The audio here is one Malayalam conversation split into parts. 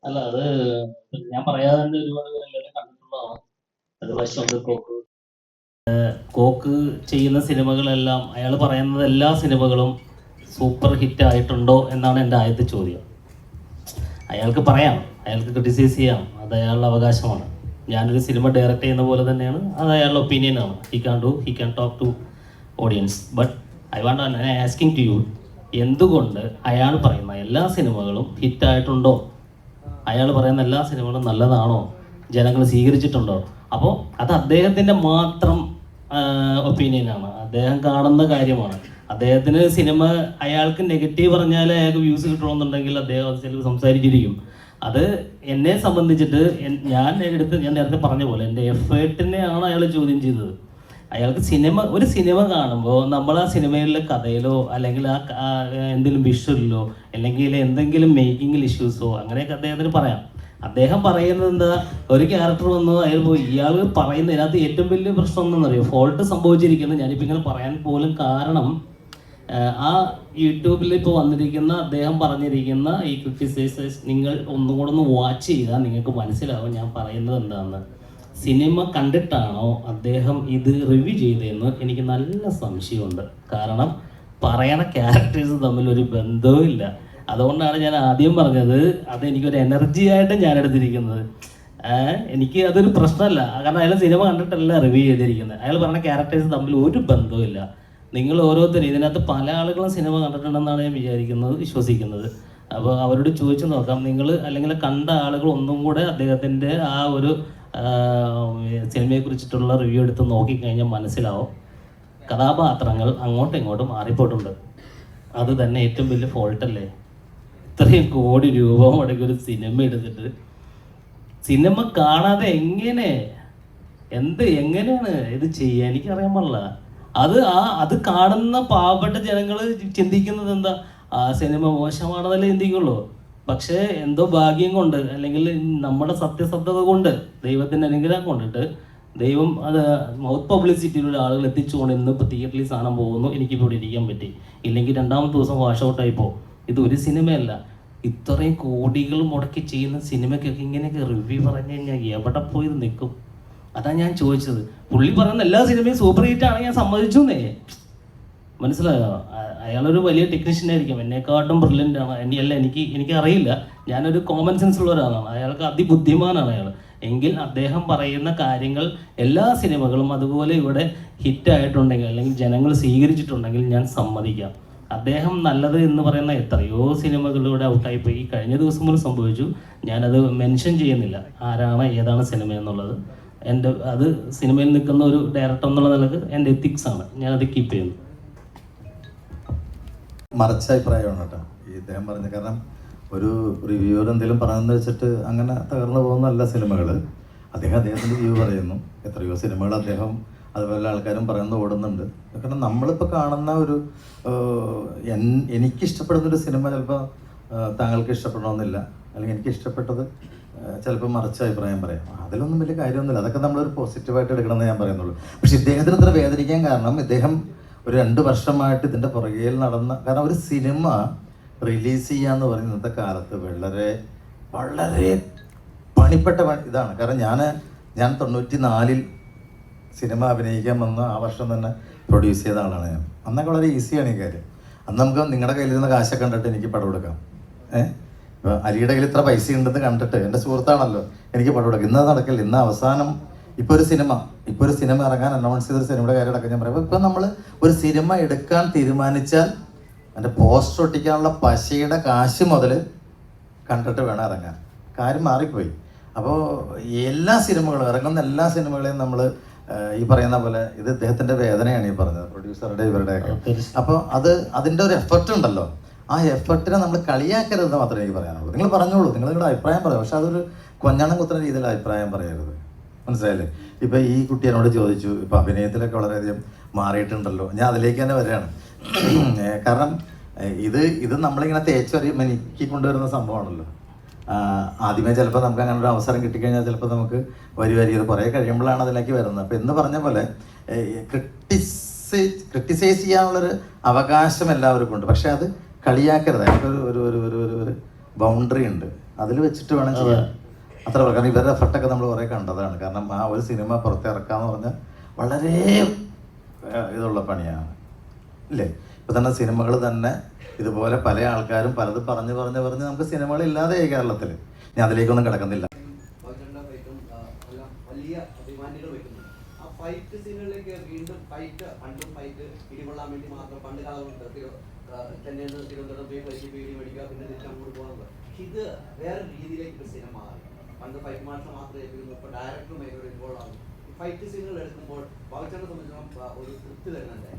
അല്ല അത് ഞാൻ പറയാതെ തന്നെ ഒരുപാട് പേര് എല്ലാവരും കണ്ടിട്ടുള്ളതാണ്. അത് വശമുണ്ട് കോക്ക്. കോക്ക് ചെയ്യുന്ന സിനിമകളെല്ലാം അയാൾ പറയുന്നത് എല്ലാ സിനിമകളും സൂപ്പർ ഹിറ്റ് ആയിട്ടുണ്ടോ എന്നാണ് എൻ്റെ ആദ്യത്തെ ചോദ്യം. അയാൾക്ക് പറയാം, അയാൾക്ക് ക്രിട്ടിസൈസ് ചെയ്യാം, അത് അയാളുടെ അവകാശമാണ്. ഞാനൊരു സിനിമ ഡയറക്റ്റ് ചെയ്യുന്ന പോലെ തന്നെയാണ്, അത് അയാളുടെ ഒപ്പീനിയനാണ്. He can talk to audience. But I want asking to you, എന്തുകൊണ്ട് അയാൾ പറയുന്ന എല്ലാ സിനിമകളും ഹിറ്റായിട്ടുണ്ടോ? അയാൾ പറയുന്ന എല്ലാ സിനിമകളും നല്ലതാണോ? ജനങ്ങൾ സ്വീകരിച്ചിട്ടുണ്ടോ? അപ്പോൾ അത് അദ്ദേഹത്തിൻ്റെ മാത്രം ഒപ്പീനിയനാണ്, അദ്ദേഹം കാണുന്ന കാര്യമാണ്. അദ്ദേഹത്തിന് സിനിമ അയാൾക്ക് നെഗറ്റീവ് പറഞ്ഞാൽ അയാൾക്ക് വ്യൂസ് കിട്ടണമെന്നുണ്ടെങ്കിൽ അദ്ദേഹം അത് ചിലപ്പോൾ സംസാരിച്ചിരിക്കും. അത് എന്നെ സംബന്ധിച്ചിട്ട് ഞാൻ നേരത്തെ പറഞ്ഞ പോലെ എൻ്റെ എഫേർട്ടിനെയാണ് അയാൾ ചോദ്യം ചെയ്തത്. അയാൾക്ക് ഒരു സിനിമ കാണുമ്പോൾ നമ്മൾ ആ സിനിമയിലെ കഥയിലോ അല്ലെങ്കിൽ ആ എന്തെങ്കിലും വിഷ്വലിലോ അല്ലെങ്കിൽ എന്തെങ്കിലും മേക്കിങ്ങിൽ ഇഷ്യൂസോ അങ്ങനെയൊക്കെ അദ്ദേഹത്തിന് പറയാം. അദ്ദേഹം പറയുന്നത് എന്താ, ഒരു ക്യാരക്ടർ വന്നു അയാൾ പോയി, ഇയാൾ പറയുന്ന ഇതിനകത്ത് ഏറ്റവും വലിയ പ്രശ്നം എന്താണെന്നറിയോ, ഫോൾട്ട് സംഭവിച്ചിരിക്കുന്നത്. ഞാനിപ്പോൾ ഇങ്ങനെ പറയാൻ പോലും കാരണം ആ യൂട്യൂബിൽ ഇപ്പോൾ വന്നിരിക്കുന്ന അദ്ദേഹം പറഞ്ഞിരിക്കുന്ന ഈ ക്രിട്ടിസൈസേഴ്സ് നിങ്ങൾ ഒന്നും കൂടെ ഒന്ന് വാച്ച് ചെയ്താൽ നിങ്ങൾക്ക് മനസ്സിലാവും ഞാൻ പറയുന്നത് എന്താണെന്ന്. സിനിമ കണ്ടിട്ടാണോ അദ്ദേഹം ഇത് റിവ്യൂ ചെയ്തതെന്ന് എനിക്ക് നല്ല സംശയമുണ്ട്. കാരണം പറയണ ക്യാരക്ടേഴ്സ് തമ്മിൽ ഒരു ബന്ധവും ഇല്ല. അതുകൊണ്ടാണ് ഞാൻ ആദ്യം പറഞ്ഞത് അതെനിക്കൊരു എനർജി ആയിട്ട് ഞാൻ എടുത്തിരിക്കുന്നത്. എനിക്ക് അതൊരു പ്രശ്നമല്ല, കാരണം അയാൾ സിനിമ കണ്ടിട്ടല്ല റിവ്യൂ ചെയ്തിരിക്കുന്നത്. അയാൾ പറഞ്ഞ ക്യാരക്ടേഴ്സ് തമ്മിൽ ഒരു ബന്ധവും ഇല്ല. നിങ്ങൾ ഓരോരുത്തരും ഇതിനകത്ത് പല ആളുകളും സിനിമ കണ്ടിട്ടുണ്ടെന്നാണ് ഞാൻ വിശ്വസിക്കുന്നത്. അപ്പോൾ അവരോട് ചോദിച്ചു നോക്കാം, നിങ്ങൾ അല്ലെങ്കിൽ കണ്ട ആളുകൾ ഒന്നും കൂടെ അദ്ദേഹത്തിൻ്റെ ആ ഒരു സിനിമയെ കുറിച്ചിട്ടുള്ള റിവ്യൂ എടുത്ത് നോക്കിക്കഴിഞ്ഞാൽ മനസ്സിലാവും കഥാപാത്രങ്ങൾ അങ്ങോട്ടും ഇങ്ങോട്ടും മാറിപ്പോയിട്ടുണ്ട്. അത് തന്നെ ഏറ്റവും വലിയ ഫോൾട്ടല്ലേ? ഇത്രയും കോടി രൂപ മുടക്കി ഒരു സിനിമ എടുത്തിട്ട് സിനിമ കാണാതെ എങ്ങനെയാണ് ഇത് ചെയ്യുക? എനിക്കറിയാൻ പാടില്ല. അത് കാണുന്ന പാവപ്പെട്ട ജനങ്ങൾ ചിന്തിക്കുന്നത് എന്താ, ആ സിനിമ മോശമാണെന്നല്ലേ ചിന്തിക്കുള്ളൂ. പക്ഷേ എന്തോ ഭാഗ്യം കൊണ്ട് അല്ലെങ്കിൽ നമ്മുടെ സത്യസന്ധത കൊണ്ട് ദൈവത്തിൻ്റെ അനുഗ്രഹം കൊണ്ടിട്ട് ദൈവം അത് മൗത്ത് പബ്ലിസിറ്റിയിലുള്ള ആളുകൾ എത്തിച്ചുകൊണ്ട് ഇന്നിപ്പോൾ തിയേറ്ററിൽ സാധനം പോകുന്നു, എനിക്കിപ്പോൾ ഇവിടെ ഇരിക്കാൻ പറ്റി. ഇല്ലെങ്കിൽ രണ്ടാമത്തെ ദിവസം വാഷ് ഔട്ടായിപ്പോൾ. ഇതൊരു സിനിമയല്ല, ഇത്രയും കോടികൾ മുടക്കി ചെയ്യുന്ന സിനിമയ്ക്കൊക്കെ ഇങ്ങനെയൊക്കെ റിവ്യൂ പറഞ്ഞു കഴിഞ്ഞാൽ എവിടെ പോയി നിൽക്കും? അതാണ് ഞാൻ ചോദിച്ചത്. പുള്ളി പറയുന്ന എല്ലാ സിനിമയും സൂപ്പർ ഹിറ്റാണ്, ഞാൻ സമ്മതിച്ചു എന്നേ. മനസ്സിലായോ? അയാളൊരു വലിയ ടെക്നീഷ്യൻ ആയിരിക്കും, എന്നെക്കാട്ടും ബ്രില്യൻ്റ് ആണ്. എനിക്കറിയില്ല, ഞാനൊരു കോമൺ സെൻസ് ഉള്ള ഒരാളാണ്. അയാൾക്ക് അതിബുദ്ധിമാനാണ് അയാൾ. എങ്കിൽ അദ്ദേഹം പറയുന്ന കാര്യങ്ങൾ എല്ലാ സിനിമകളും അതുപോലെ ഇവിടെ ഹിറ്റായിട്ടുണ്ടെങ്കിൽ അല്ലെങ്കിൽ ജനങ്ങൾ സ്വീകരിച്ചിട്ടുണ്ടെങ്കിൽ ഞാൻ സമ്മതിക്കാം. അദ്ദേഹം നല്ലത് എന്ന് പറയുന്ന എത്രയോ സിനിമകളിലൂടെ ഔട്ടായിപ്പോയി. കഴിഞ്ഞ ദിവസം പോലും സംഭവിച്ചു. ഞാനത് മെൻഷൻ ചെയ്യുന്നില്ല ആരാണ് ഏതാണ് സിനിമ എന്നുള്ളത്. അത് സിനിമയിൽ നിൽക്കുന്ന ഒരു ഡയറക്ടർ എന്നുള്ള നിലക്ക് എൻ്റെ എത്തിക്സാണ്, ഞാനത് കീപ്പ് ചെയ്യുന്നു. മറിച്ച അഭിപ്രായമാണ് കേട്ടോ ഈ ഇദ്ദേഹം പറഞ്ഞ. കാരണം ഒരു റിവ്യൂവർ എന്തെങ്കിലും പറയുന്നത് വെച്ചിട്ട് അങ്ങനെ തകർന്നു പോകുന്നതല്ല സിനിമകൾ. അദ്ദേഹത്തിൻ്റെ വ്യൂ പറയുന്നു. എത്രയോ സിനിമകൾ അദ്ദേഹം അതുപോലെ ആൾക്കാരും പറയുന്നത് ഓടുന്നുണ്ട്. കാരണം നമ്മളിപ്പോൾ കാണുന്ന ഒരു എനിക്കിഷ്ടപ്പെടുന്നൊരു സിനിമ ചിലപ്പോൾ താങ്കൾക്ക് ഇഷ്ടപ്പെടണമെന്നില്ല, അല്ലെങ്കിൽ എനിക്ക് ഇഷ്ടപ്പെട്ടത് ചിലപ്പോൾ മറിച്ച അഭിപ്രായം പറയാം. അതിലൊന്നും വലിയ കാര്യമൊന്നുമില്ല, അതൊക്കെ നമ്മളൊരു പോസിറ്റീവായിട്ട് എടുക്കണമെന്ന് ഞാൻ പറയുന്നുള്ളൂ. പക്ഷെ ഇദ്ദേഹത്തിന് ഇത്ര വേദനിക്കാൻ കാരണം ഇദ്ദേഹം ഒരു 2 വർഷമായിട്ട് ഇതിൻ്റെ പുറകിൽ നടന്ന. കാരണം ഒരു സിനിമ റിലീസ് ചെയ്യാന്ന് പറയുന്ന ഇന്നത്തെ കാലത്ത് വളരെ വളരെ പണിപ്പെട്ട ഇതാണ്. കാരണം ഞാൻ 94 സിനിമ അഭിനയിക്കാൻ വന്ന ആ വർഷം തന്നെ പ്രൊഡ്യൂസ് ചെയ്ത ആളാണ് ഞാൻ. അന്നൊക്കെ വളരെ ഈസിയാണ് ഈ കാര്യം. അന്ന് നമുക്ക് നിങ്ങളുടെ കയ്യിലിരുന്ന കാശൊക്കെ കണ്ടിട്ട് എനിക്ക് പടം കൊടുക്കാം. ഇപ്പോൾ അലിയുടെ കയ്യിൽ ഇത്ര പൈസ ഉണ്ടെന്ന് കണ്ടിട്ട്, എൻ്റെ സുഹൃത്താണല്ലോ, എനിക്ക് പടം കൊടുക്കാം. ഇന്നത് നടക്കില്ല. ഇന്ന് അവസാനം ഇപ്പോൾ ഒരു സിനിമ ഇറങ്ങാൻ അനൗൺസ് ചെയ്തൊരു സിനിമയുടെ കാര്യം അടക്കം ഞാൻ പറയാം. ഇപ്പം നമ്മൾ ഒരു സിനിമ എടുക്കാൻ തീരുമാനിച്ചാൽ അതിൻ്റെ പോസ്റ്റർ ഒട്ടിക്കാനുള്ള പശയുടെ കാശ് മുതൽ കണ്ടിട്ട് വേണം ഇറങ്ങാൻ. കാര്യം മാറിപ്പോയി. അപ്പോൾ ഇറങ്ങുന്ന എല്ലാ സിനിമകളെയും നമ്മൾ ഈ പറയുന്ന പോലെ ഇത് ഇദ്ദേഹത്തിൻ്റെ വേദനയാണ് ഈ പറഞ്ഞത്, പ്രൊഡ്യൂസറുടെ ഇവരുടെയൊക്കെ. അപ്പോൾ അതിൻ്റെ ഒരു എഫർട്ട് ഉണ്ടല്ലോ, ആ എഫർട്ടിനെ നമ്മൾ കളിയാക്കരുതെന്ന് മാത്രമേ എനിക്ക് പറയാനുള്ളൂ. നിങ്ങൾ പറഞ്ഞോളൂ, നിങ്ങളുടെ അഭിപ്രായം പറയാം, പക്ഷെ അതൊരു കൊഞ്ഞാണം കുത്തുന്ന രീതിയിൽ അഭിപ്രായം പറയരുത്. മനസ്സിലായില്ലേ? ഇപ്പം ഈ കുട്ടി എന്നോട് ചോദിച്ചു, ഇപ്പം അഭിനയത്തിലൊക്കെ വളരെയധികം മാറിയിട്ടുണ്ടല്ലോ. ഞാൻ അതിലേക്ക് തന്നെ വരികയാണ്. കാരണം ഇത് നമ്മളിങ്ങനെ തേച്ചൊരു മെനിക്കി കൊണ്ടുവരുന്ന സംഭവമാണല്ലോ. ആദ്യമേ ചിലപ്പോൾ നമുക്ക് അങ്ങനെ ഒരു അവസരം കിട്ടിക്കഴിഞ്ഞാൽ ചിലപ്പോൾ നമുക്ക് ഇത് കുറേ കഴിയുമ്പോഴാണ് അതിലേക്ക് വരുന്നത്. അപ്പോൾ എന്ന് പറഞ്ഞ പോലെ ക്രിട്ടിസൈസ് ചെയ്യാനുള്ളൊരു അവകാശം എല്ലാവർക്കും ഉണ്ട്. പക്ഷേ അത് കളിയാക്കരുത്. അതിനൊരു ഒരു ബൗണ്ടറി ഉണ്ട്. അതിൽ വെച്ചിട്ട് വേണം ചെയ്യാൻ. അത്ര കാരണം ഇവരുടെ എഫർട്ടൊക്കെ നമ്മൾ കുറേ കണ്ടതാണ്. കാരണം ആ ഒരു സിനിമ പുറത്തിറക്കാന്ന് പറഞ്ഞാൽ വളരെ ഇതുള്ള പണിയാണ് ഇല്ലേ. ഇപ്പം തന്നെ സിനിമകൾ തന്നെ ഇതുപോലെ പല ആൾക്കാരും പലതും പറഞ്ഞ് നമുക്ക് സിനിമകൾ ഇല്ലാതെയായി കേരളത്തിൽ. ഞാൻ അതിലേക്കൊന്നും കിടക്കുന്നില്ല. ഫൈറ്റ് സീനുകളിലേക്ക് വീണ്ടും ഫൈറ്റ് പണ്ടും ഫൈറ്റ് ഇടികൊള്ളാൻ വേണ്ടി മാത്രം പണ്ട് കാലമുണ്ട്. ചെന്നൈയിൽ നിന്ന് തിരുവനന്തപുരം പോയി ഫ്ലൈറ്റ് പേടി മേടിക്കുക, പിന്നെ തിരിച്ചങ്ങോട്ട് പോകുന്നത്. പക്ഷെ ഇത് വേറെ രീതിയിലേക്ക് സിനിമ മാറി. പണ്ട് ഫൈറ്റ് മാസ്റ്റർ മാത്രമേ ഏൽപ്പിക്കുന്നു, ഇപ്പോൾ ഡയറക്ടറും അതിനോട് ഇൻവോൾവ് ആകും. ഈ ഫൈറ്റ് സീനുകൾ എടുക്കുമ്പോൾ ബാബുച്ചേട്ടനെ സംബന്ധിച്ചിടത്തോളം ഒരു തൃപ്തി തരുന്നുണ്ട്.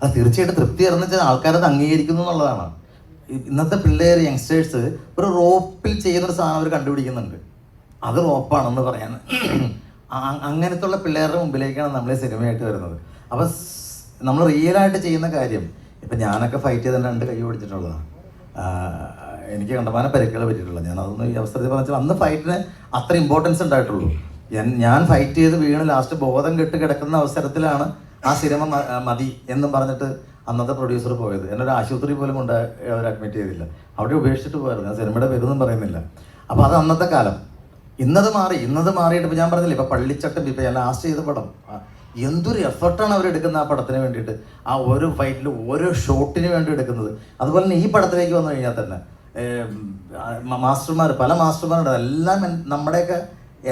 അത് തീർച്ചയായിട്ടും തൃപ്തി തരുന്ന വെച്ചാൽ ആൾക്കാരത് അംഗീകരിക്കുന്നു എന്നുള്ളതാണ്. ഇന്നത്തെ പിള്ളേർ യങ്സ്റ്റേഴ്സ് ഒരു റോപ്പിൽ ചെയ്യുന്നൊരു സാധനം അവർ കണ്ടുപിടിക്കുന്നുണ്ട്. അത് റോപ്പാണെന്ന് പറയാൻ അങ്ങനത്തുള്ള പിള്ളേരുടെ മുമ്പിലേക്കാണ് നമ്മൾ സിനിമയായിട്ട് വരുന്നത്. അപ്പം നമ്മൾ റിയലായിട്ട് ചെയ്യുന്ന കാര്യം, ഇപ്പം ഞാനൊക്കെ ഫൈറ്റ് ചെയ്ത് 2 കൈ പിടിച്ചിട്ടുള്ളതാണ്. എനിക്ക് കണ്ടമാനം പരിക്കുകൾ പറ്റിയിട്ടുള്ളത്. ഞാൻ അതൊന്നും ഈ അവസരത്തിൽ പറഞ്ഞാൽ അന്ന് ഫൈറ്റിന് അത്ര ഇമ്പോർട്ടൻസ് ഉണ്ടായിട്ടുള്ളൂ. ഞാൻ ഫൈറ്റ് ചെയ്ത് വീണ് ലാസ്റ്റ് ബോധം കെട്ട് കിടക്കുന്ന അവസരത്തിലാണ് ആ സിനിമ മതി എന്നും പറഞ്ഞിട്ട് അന്നത്തെ പ്രൊഡ്യൂസർ പോയത്. എന്നൊരു ആശുപത്രി പോലും കൊണ്ട് അവർ അഡ്മിറ്റ് ചെയ്തില്ല, അവിടെ ഉപേക്ഷിച്ചിട്ട് പോയിരുന്നു. ഞാൻ സിനിമയുടെ പേരൊന്നും പറയുന്നില്ല. അപ്പോൾ അത് അന്നത്തെ കാലം. ഇന്നത് മാറിയിട്ട് ഇപ്പോൾ ഞാൻ പറഞ്ഞില്ല, ഇപ്പോൾ പള്ളിച്ചട്ടം, ഇപ്പോൾ ഞാൻ ലാസ്റ്റ് ചെയ്ത പടം, എന്തൊരു എഫർട്ടാണ് അവരെടുക്കുന്നത് ആ പടത്തിന് വേണ്ടിയിട്ട്. ആ ഓരോ ഫൈറ്റിൽ ഓരോ ഷോട്ടിന് വേണ്ടി എടുക്കുന്നത്. അതുപോലെ തന്നെ ഈ പടത്തിലേക്ക് വന്നു കഴിഞ്ഞാൽ തന്നെ പല മാസ്റ്റർമാരുണ്ട്. എല്ലാം നമ്മുടെയൊക്കെ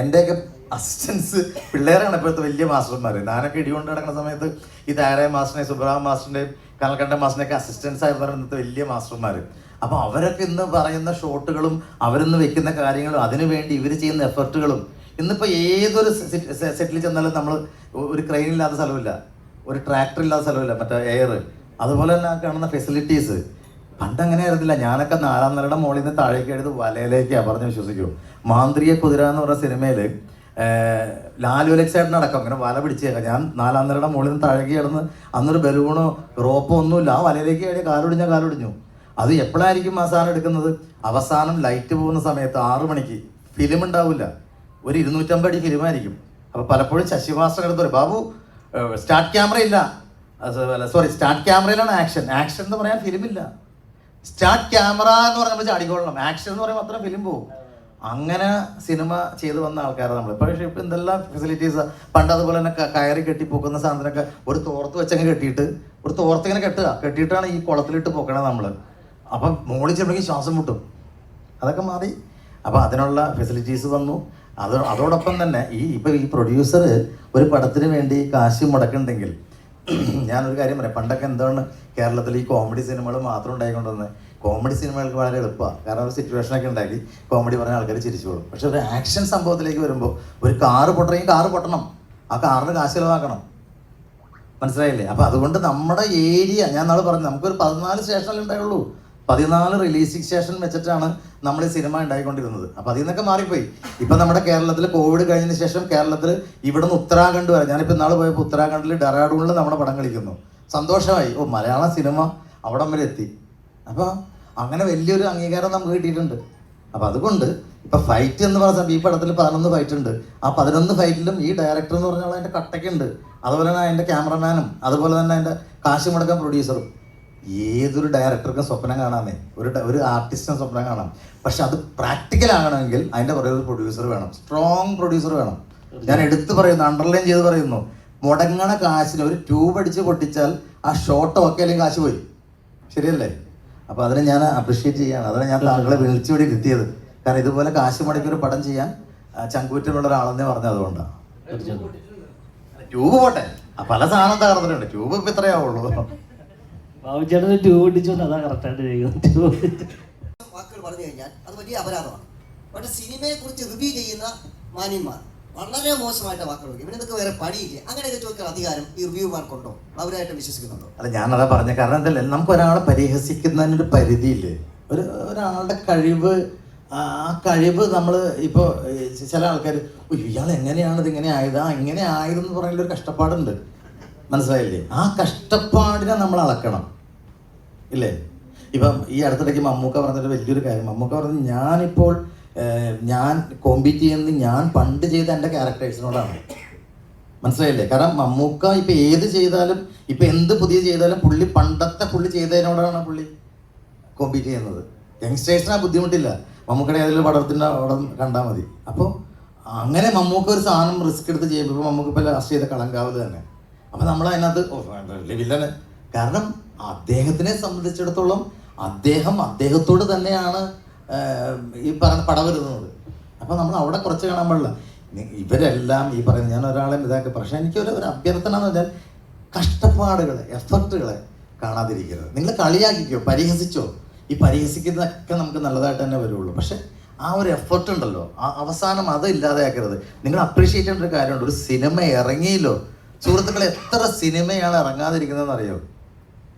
എൻ്റെയൊക്കെ അസിസ്റ്റൻസ് പിള്ളേരാണ് ഇപ്പോഴത്തെ വലിയ മാസ്റ്റർമാർ. ഞാനൊക്കെ ഇടികൊണ്ട് കിടക്കുന്ന സമയത്ത് ഈ താരായ മാസ്റ്ററിനെ, സുബ്രഹ്മണ്യ മാസ്റ്ററിൻ്റെയും കനൽക്കണ്ട മാസ്റ്ററിൻ്റെയൊക്കെ അസിസ്റ്റൻസ് ആയിരുന്നവർ ഇന്നത്തെ വലിയ മാസ്റ്റർമാർ. അപ്പോൾ അവരൊക്കെ ഇന്ന് പറയുന്ന ഷോട്ടുകളും അവരിന്ന് വെക്കുന്ന കാര്യങ്ങളും അതിനുവേണ്ടി ഇവർ ചെയ്യുന്ന എഫർട്ടുകളും, ഇന്നിപ്പോൾ ഏതൊരു സെറ്റിൽ ചെന്നാലും നമ്മൾ ഒരു ക്രെയിൻ ഇല്ലാത്ത സ്ഥലമില്ല, ഒരു ട്രാക്ടർ ഇല്ലാത്ത സ്ഥലമില്ല, മറ്റേ എയർ, അതുപോലെ തന്നെ കാണുന്ന ഫെസിലിറ്റീസ്. പണ്ട് അങ്ങനെ ആയിരുന്നില്ല. ഞാനൊക്കെ 4ാം നിലയുടെ മുകളിൽ നിന്ന് താഴേക്ക് എടുത്ത് വലയിലേക്കാണ് പറഞ്ഞ് വിശ്വസിക്കൂ. മാന്ത്രിക കുതിര എന്ന് പറഞ്ഞ സിനിമയിൽ ലാലു അലക്സേട്ടനടക്കം അങ്ങനെ വല പിടിച്ചേക്കാം. ഞാൻ 4ാം നിലയുടെ മുകളിൽ നിന്ന് താഴേക്ക് കിടന്ന് അന്നൊരു ബലൂണോ റോപ്പോ ഒന്നുമില്ല, ആ വലയിലേക്ക് ആയി കാലൊടിഞ്ഞു. അത് എപ്പോഴായിരിക്കും ആ സാധനം എടുക്കുന്നത്? അവസാനം ലൈറ്റ് പോകുന്ന സമയത്ത് 6 മണിക്ക് ഫിലിം ഉണ്ടാവില്ല, ഒരു 250 അടി ഫിലിമായിരിക്കും. അപ്പോൾ പലപ്പോഴും ശശിവാസൻ എടുത്തു പറയും, ബാബു സ്റ്റാർട്ട് ക്യാമറ ഇല്ല, സ്റ്റാർട്ട് ക്യാമറയിലാണ് ആക്ഷൻ എന്ന് പറയാൻ ഫിലിമില്ല. സ്റ്റാർട്ട് ക്യാമറ എന്ന് പറഞ്ഞപ്പോൾ ചാടിക്കൊള്ളണം, ആക്ഷൻ എന്ന് പറയുമ്പോൾ അത്ര ഫിലിം പോകും. അങ്ങനെ സിനിമ ചെയ്ത് വന്ന ആൾക്കാരാണ് നമ്മൾ. പക്ഷേ ഇപ്പം എന്തെല്ലാം ഫെസിലിറ്റീസ്. പണ്ട് അതുപോലെ തന്നെ കയറി കെട്ടി പൊക്കുന്ന സാധനത്തിനൊക്കെ ഒരു തോർത്ത് വെച്ചങ്ങ് കെട്ടിയിട്ട്, ഒരു തോർത്ത് ഇങ്ങനെ കെട്ടിയിട്ടാണ് ഈ കുളത്തിലിട്ട് പൊക്കണത് നമ്മൾ. അപ്പം മോളിൽ ചെന്നെങ്കിൽ ശ്വാസം മുട്ടും. അതൊക്കെ മാറി. അപ്പോൾ അതിനുള്ള ഫെസിലിറ്റീസ് വന്നു. അതോടൊപ്പം തന്നെ ഇപ്പോൾ ഈ പ്രൊഡ്യൂസർ ഒരു പടത്തിന് വേണ്ടി കാശ് മുടക്കുന്നുണ്ടെങ്കിൽ, ഞാനൊരു കാര്യം പറയാം, പണ്ടൊക്കെ എന്താണ് കേരളത്തിൽ ഈ കോമഡി സിനിമകൾ മാത്രം ഉണ്ടായിക്കൊണ്ടുവന്നത്. കോമഡി സിനിമകൾക്ക് വളരെ എളുപ്പമാണ്, കാരണം ഒരു സിറ്റുവേഷനൊക്കെ ഉണ്ടാക്കി കോമഡി പറഞ്ഞ ആൾക്കാർ ചിരിച്ചോളും. പക്ഷെ ഒരു ആക്ഷൻ സംഭവത്തിലേക്ക് വരുമ്പോൾ ഒരു കാറ് പൊട്ടണം, ആ കാറിന് കാശ് ചിലവാക്കണം. മനസ്സിലായില്ലേ? അപ്പോൾ അതുകൊണ്ട് നമ്മുടെ ഏരിയ, ഞാൻ നാളെ പറഞ്ഞു, നമുക്കൊരു 14 സ്റ്റേഷനിൽ ഉണ്ടായുള്ളൂ. 14 റിലീസിങ് സ്റ്റേഷൻ വെച്ചിട്ടാണ് നമ്മൾ ഈ സിനിമ ഉണ്ടായിക്കൊണ്ടിരുന്നത്. അപ്പോൾ അതിൽ നിന്നൊക്കെ മാറിപ്പോയി. ഇപ്പം നമ്മുടെ കേരളത്തിൽ കോവിഡ് കഴിഞ്ഞതിന് ശേഷം കേരളത്തിൽ ഇവിടെ നിന്ന് ഉത്തരാഖണ്ഡ് വരെ, ഞാനിപ്പോൾ ഇന്നാൾ പോയപ്പോൾ ഉത്തരാഖണ്ഡിൽ ഡെറാഡൂണിൽ നമ്മുടെ പടം കളിക്കുന്നു. സന്തോഷമായി. മലയാള സിനിമ അവിടം വരെ എത്തി. അപ്പോൾ അങ്ങനെ വലിയൊരു അംഗീകാരം നമുക്ക് കിട്ടിയിട്ടുണ്ട്. അപ്പോൾ അതുകൊണ്ട് ഇപ്പോൾ ഫൈറ്റ് എന്ന് പറഞ്ഞാൽ ഈ പടത്തിൽ 11 ഫൈറ്റ് ഉണ്ട്. ആ 11 ഫൈറ്റിലും ഈ ഡയറക്ടർ എന്ന് പറഞ്ഞാൽ അതിൻ്റെ കട്ടയ്ക്കുണ്ട്. അതുപോലെ തന്നെ അതിൻ്റെ ക്യാമറമാനും, അതുപോലെ തന്നെ അതിൻ്റെ കാശ് മുടക്കാൻ പ്രൊഡ്യൂസറും. ഏതൊരു ഡയറക്ടർക്കും സ്വപ്നം കാണാമേ, ഒരു ആർട്ടിസ്റ്റിനും സ്വപ്നം കാണാം. പക്ഷെ അത് പ്രാക്ടിക്കൽ ആകണമെങ്കിൽ അതിൻ്റെ പുറകെ ഒരു പ്രൊഡ്യൂസർ വേണം, സ്ട്രോങ് പ്രൊഡ്യൂസർ വേണം. ഞാൻ എടുത്ത് പറയുന്നു, അണ്ടർലൈൻ ചെയ്ത് പറയുന്നു, മുടങ്ങണ കാശിന് ഒരു ട്യൂബ് അടിച്ച് പൊട്ടിച്ചാൽ ആ ഷോട്ട് ഒക്കെ അല്ലെങ്കിൽ കാശ് പോയി. ശരിയല്ലേ? അപ്പോൾ അതിനെ ഞാൻ അപ്രിഷ്യേറ്റ് ചെയ്യാണ്. അതിനെ ഞാൻ താങ്കളെ വിളിച്ചുകൂടി കിട്ടിയത്. കാരണം ഇതുപോലെ കാശ് മുടക്കി ഒരു പടം ചെയ്യാൻ ചങ്കൂറ്റമുള്ള ഒരാളെന്നേ പറഞ്ഞത് അതുകൊണ്ടാണ്. ട്യൂബ് പോട്ടെ, പല സാധനം തകർന്നിട്ടുണ്ട്, ട്യൂബ് ഇപ്പം ഇത്രയാവുള്ളൂ. ബാബുച്ചേട്ടന് ട്യൂബ് ഇടിച്ചോണ്ട് അതാ കറക്റ്റായിട്ട് ചെയ്യുന്നത്. വാക്കുകൾ പറഞ്ഞു കഴിഞ്ഞാൽ അത് വലിയ അപരാധമാണ്. പക്ഷെ സിനിമയെ കുറിച്ച് റിവ്യൂ ചെയ്യുന്ന മാന്യന്മാർ വളരെ മോശമായിട്ട് വാക്കുകൾ ഇവനൊക്കെ വേറെ പണിയില്ല, അങ്ങനെയൊക്കെ ചോദിക്കാൻ അധികാരം ഈ റിവ്യൂമാർക്കുണ്ടോ? അവരായിട്ട് വിശ്വസിക്കുന്നുണ്ടോ? അല്ല, ഞാനതാ പറഞ്ഞ കാരണം എന്തല്ലേ, നമുക്ക് ഒരാളെ പരിഹസിക്കുന്നതിനൊരു പരിധിയില്ലേ. ഒരാളുടെ കഴിവ്, ആ കഴിവ് നമ്മൾ ഇപ്പോൾ ചില ആൾക്കാർ ഇയാൾ എങ്ങനെയാണ് ഇതിങ്ങനെ ആയത്, ഇങ്ങനെ ആയതെന്ന് പറയുന്നൊരു കഷ്ടപ്പാടുണ്ട്. മനസ്സിലായില്ലേ? ആ കഷ്ടപ്പാടിനെ നമ്മൾ അളക്കണം ഇല്ലേ? ഇപ്പം ഈ അടുത്തിടയ്ക്ക് മമ്മൂക്ക പറഞ്ഞൊരു വലിയൊരു കാര്യം. മമ്മൂക്ക പറഞ്ഞത്, ഞാനിപ്പോൾ ഞാൻ കോമ്പീറ്റ് ചെയ്യുന്നത് ഞാൻ പണ്ട് ചെയ്ത എൻ്റെ ക്യാരക്ടേഴ്സിനോടാണ്. മനസ്സിലായില്ലേ? കാരണം മമ്മൂക്ക ഇപ്പം ഏത് ചെയ്താലും, ഇപ്പം എന്ത് പുതിയ ചെയ്താലും പുള്ളി പണ്ടത്തെ പുള്ളി ചെയ്തതിനോടാണ് പുള്ളി കോമ്പീറ്റ് ചെയ്യുന്നത്. യങ്സ്റ്റേഴ്സിന് ആ ബുദ്ധിമുട്ടില്ല. മമ്മൂക്കയുടെ ഏതെങ്കിലും പടത്തിൻ്റെ അവിടെ കണ്ടാൽ മതി. അപ്പോൾ അങ്ങനെ മമ്മൂക്ക ഒരു സാധനം റിസ്ക് എടുത്ത് ചെയ്യുമ്പോൾ ഇപ്പോൾ മമ്മൂക്ക ഇപ്പോൾ ലാസ്റ്റ് ചെയ്ത കളങ്കാവൽ തന്നെ. അപ്പോൾ നമ്മൾ അതിനകത്ത് വില്ലന്, കാരണം അദ്ദേഹത്തിനെ സംബന്ധിച്ചിടത്തോളം അദ്ദേഹത്തോട് തന്നെയാണ് ഈ പറയുന്ന പടം വരുന്നത്. അപ്പോൾ നമ്മൾ അവിടെ കുറച്ച് കാണാൻ പാടില്ല. ഇവരെല്ലാം ഈ പറയുന്നത്, ഞാൻ ഒരാളെ ഇതാക്കി, പക്ഷേ എനിക്കൊരു അഭ്യർത്ഥന എന്ന് വെച്ചാൽ കഷ്ടപ്പാടുകളെ, എഫർട്ടുകളെ കാണാതിരിക്കരുത്. നിങ്ങൾ കളിയാക്കിക്കോ, പരിഹസിച്ചോ, ഈ പരിഹസിക്കുന്നതൊക്കെ നമുക്ക് നല്ലതായിട്ട് തന്നെ വരുള്ളൂ. പക്ഷെ ആ ഒരു എഫർട്ട് ഉണ്ടല്ലോ, ആ അവസാനം അത് ഇല്ലാതെയാക്കരുത്. നിങ്ങൾ അപ്രീഷിയേറ്റ് ചെയ്യേണ്ട ഒരു കാര്യമുണ്ട്. ഒരു സിനിമ ഇറങ്ങിയല്ലോ സുഹൃത്തുക്കളെ, എത്ര സിനിമയാണ് ഇറങ്ങാതിരിക്കുന്നതെന്ന് അറിയോ?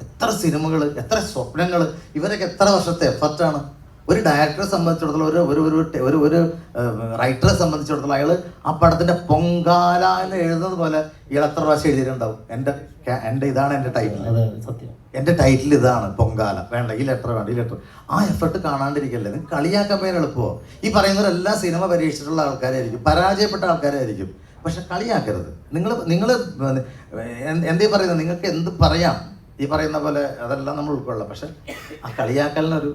എത്ര സിനിമകൾ, എത്ര സ്വപ്നങ്ങൾ, ഇവരൊക്കെ എത്ര വർഷത്തെ എഫർട്ടാണ്. ഒരു ഡയറക്ടറെ സംബന്ധിച്ചിടത്തോളം, ഒരു റൈറ്ററെ സംബന്ധിച്ചിടത്തോളം അയാൾ ആ പടത്തിൻ്റെ പൊങ്കാല എന്ന് എഴുതുന്നത് പോലെ ഇയാൾ എത്ര പ്രാവശ്യം എഴുതിയിട്ടുണ്ടാവും. എൻ്റെ ഇതാണ് എൻ്റെ ടൈറ്റിൽ, എൻ്റെ ടൈറ്റിൽ ഇതാണ് പൊങ്കാല, വേണ്ട ഈ ലെറ്റർ, വേണ്ട ഈ ലെറ്റർ. ആ എഫർട്ട് കാണാണ്ടിരിക്കല്ലേ. നിങ്ങൾക്ക് കളിയാക്കാൻ പേര് എളുപ്പമോ? ഈ പറയുന്നവരെല്ലാം സിനിമ പരീക്ഷിച്ചിട്ടുള്ള ആൾക്കാരായിരിക്കും, പരാജയപ്പെട്ട ആൾക്കാരായിരിക്കും. പക്ഷെ കളിയാക്കരുത്. നിങ്ങൾ എന്തേ പറയുന്നത്, നിങ്ങൾക്ക് എന്ത് പറയാം ഈ പറയുന്ന പോലെ, അതെല്ലാം നമ്മൾ ഉൾക്കൊള്ളാം. പക്ഷെ ആ കളിയാക്കലിനൊരു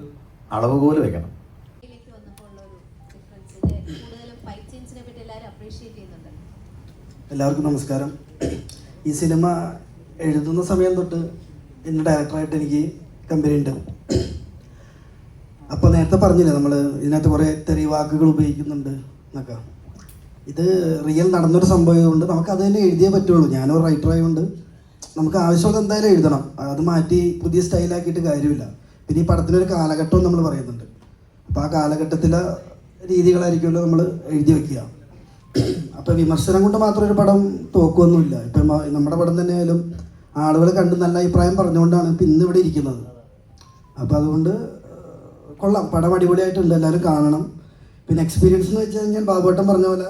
അളവുകോല് വെക്കണം. എല്ലാവർക്കും നമസ്കാരം. ഈ സിനിമ എഴുതുന്ന സമയം തൊട്ട് എൻ്റെ ഡയറക്ടറായിട്ട് എനിക്ക് കമ്പനി ഉണ്ട്. അപ്പോൾ നേരത്തെ പറഞ്ഞില്ലേ നമ്മൾ ഇതിനകത്ത് കുറേ തെറി വാക്കുകൾ ഉപയോഗിക്കുന്നുണ്ട് എന്നൊക്കെ. ഇത് റിയൽ നടന്നൊരു സംഭവം കൊണ്ട് നമുക്ക് അത് തന്നെ എഴുതിയേ പറ്റുള്ളൂ. ഞാനൊരു റൈറ്ററായതുകൊണ്ട് നമുക്ക് ആവശ്യമുള്ളത് എന്തായാലും എഴുതണം. അത് മാറ്റി പുതിയ സ്റ്റൈലാക്കിയിട്ട് കാര്യമില്ല. പിന്നെ ഈ പടത്തിനൊരു കാലഘട്ടവും നമ്മൾ പറയുന്നുണ്ട്. അപ്പോൾ ആ കാലഘട്ടത്തിലെ രീതികളായിരിക്കുമല്ലോ നമ്മൾ എഴുതി വയ്ക്കുക. അപ്പോൾ വിമർശനം കൊണ്ട് മാത്രം ഒരു പടം തോക്കുമൊന്നുമില്ല. ഇപ്പം നമ്മുടെ പടം തന്നെയായാലും ആളുകൾ കണ്ട് നല്ല അഭിപ്രായം പറഞ്ഞുകൊണ്ടാണ് ഇപ്പം ഇന്ന് ഇവിടെ ഇരിക്കുന്നത്. അപ്പോൾ അതുകൊണ്ട് കൊള്ളാം, പടം അടിപൊളിയായിട്ടുണ്ട്, എല്ലാവരും കാണണം. പിന്നെ എക്സ്പീരിയൻസ് എന്ന് വെച്ച് കഴിഞ്ഞാൽ ബാബുവേട്ടൻ പറഞ്ഞ പോലെ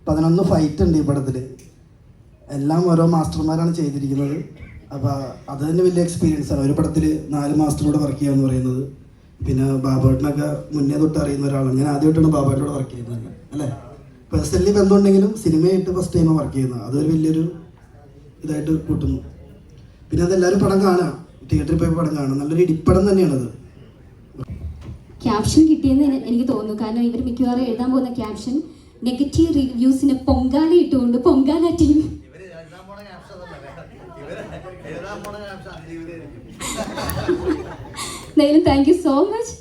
11 ഫൈറ്റ് ഉണ്ട് ഈ പടത്തിൽ. എല്ലാം ഓരോ മാസ്റ്റർമാരാണ് ചെയ്തിരിക്കുന്നത്. അപ്പോൾ അത് തന്നെ വലിയ എക്സ്പീരിയൻസ് ആണ്. ഒരു പടത്തിൽ 4 മാസ്റ്ററോട് വർക്ക് ചെയ്യുക എന്ന് പറയുന്നത്. പിന്നെ ബാബുവേട്ടനൊക്കെ മുന്നേ തൊട്ട് അറിയുന്ന ഒരാളാണ്. ഞാൻ ആദ്യമായിട്ടാണ് ബാബുവേട്ടനോട് വർക്ക് ചെയ്യുന്നത് അല്ലേ. പേഴ്സണലി ബന്ധമുണ്ടെങ്കിലും സിനിമയായിട്ട് ഫസ്റ്റ് ടൈമാണ് വർക്ക് ചെയ്യുന്നത്. അതൊരു വലിയൊരു ഇതായിട്ട് കൂട്ടുന്നു. പിന്നെ അതെല്ലാവരും പടം കാണുക, തിയേറ്ററിൽ പോയി പടം കാണുക. നല്ലൊരു ഇടിപ്പടം തന്നെയാണത്. ക്യാപ്ഷൻ കിട്ടിയെന്ന് എനിക്ക് തോന്നുന്നു. കാരണം ഇവർ മിക്കവാറും എഴുതാൻ പോകുന്ന ക്യാപ്ഷൻ നെഗറ്റീവ് റിവ്യൂസിന് പൊങ്കാല ഇട്ടുകൊണ്ട് പൊങ്കാല ടീം. എന്തായാലും താങ്ക് യു സോ മച്ച്.